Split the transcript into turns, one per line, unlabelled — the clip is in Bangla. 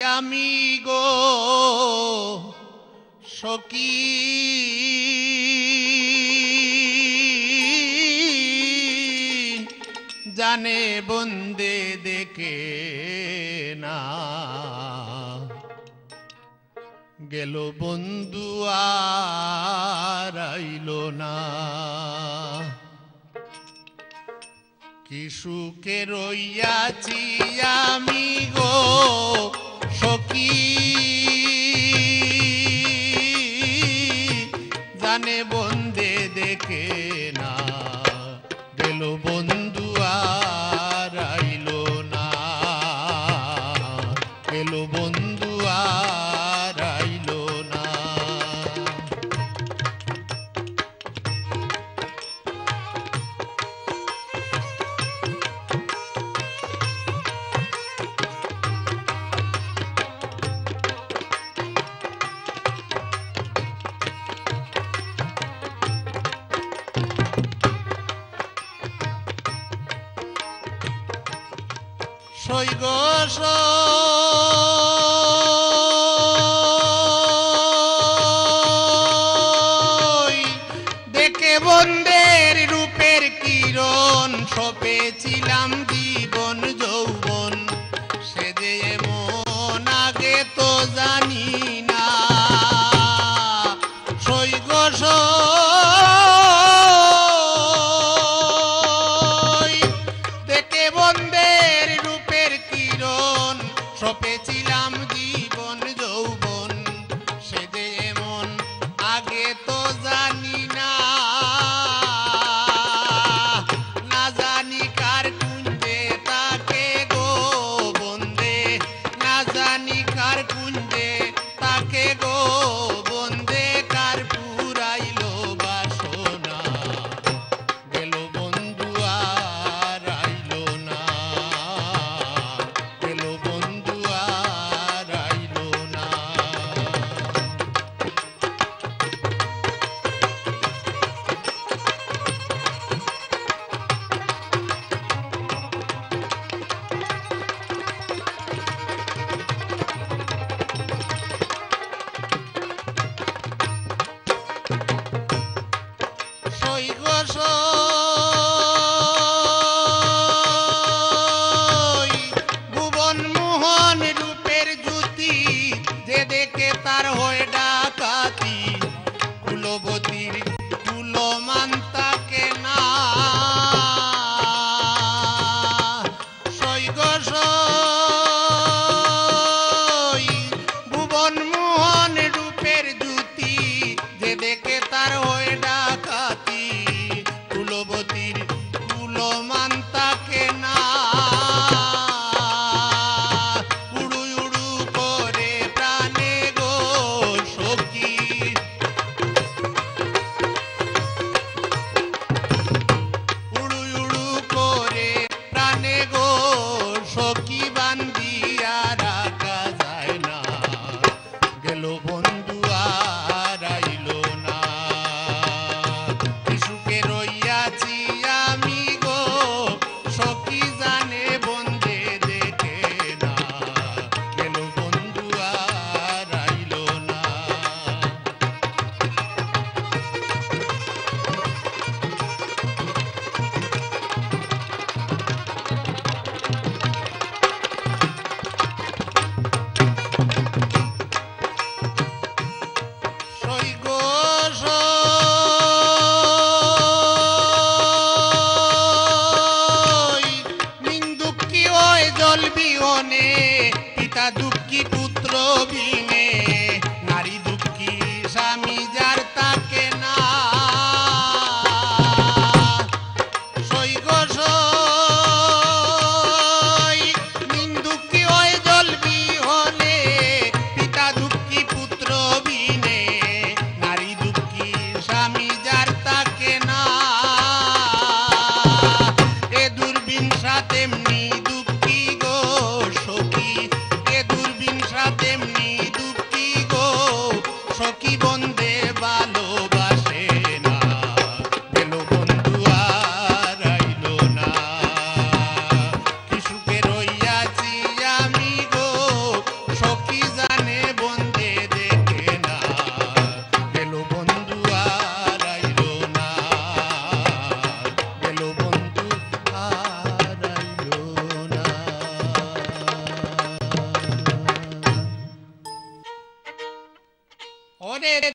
amigo সখী জানে বন্দে দেখে না গেল বন্ধু আর আইলো না কি সুখে রইয়াছি আমি গো সখী জানে বন্দে দেখে না গেল বন্ধু আর আইলো না গেল বন্ধু আর আইলো না সৈগ দেখে বন্দের রূপের কিরণ সপেছিলাম জীবন যৌবন সে যে এমন আগে তো জানি না সৈগ দেখে বন্দের সপেছিলাম জীবন যৌবন সে যে এমন আগে তো জানি না না জানি কার কুঞ্জে তাকে গো বন্দে না জানি কার কুঞ্জে তাকে গো বন্দে কার পুরাইলো বাসনা গেল বন্ধু আর আইলো না গেল বন্ধু আর আইলো না সৈগ ভুবন মোহন রূপের জ্যোতি যে দেখে তার হয়ে ডাকাতি কুলবতীর কুলমান তাকে না সৈগ ভুবন মোহন রূপের জ্যোতি যে দেখে তার হয়ে ডাকাতি কুলবতীর কুলমান তাকে না উড়ু উড়ু করে প্রাণে গো সখী উড়ু উড়ু করে প্রাণে গো সখী বান্ধিয়া রাখা যায় না গেল বন্ধু আর আইলো না সুখে রইয়াছি আমি গো সখী জানে বন্দে দেখে না গেল বন্ধু আর আইলো না সৈগ দুঃখী হয় জল বিহনে পিতা দুঃখী পুত্র বিনে নারী দুঃখী স্বামী যার তাকে না সৈগ দুঃখী হয় জল বিহনে পিতা দুঃখী পুত্র বিনে নারী দুঃখী স্বামী যার তাকে না এ দুর্বিনসা তেমনি দুঃখী গো সখী এ দুর্বিনসা তেমনি দুঃখী গো সখী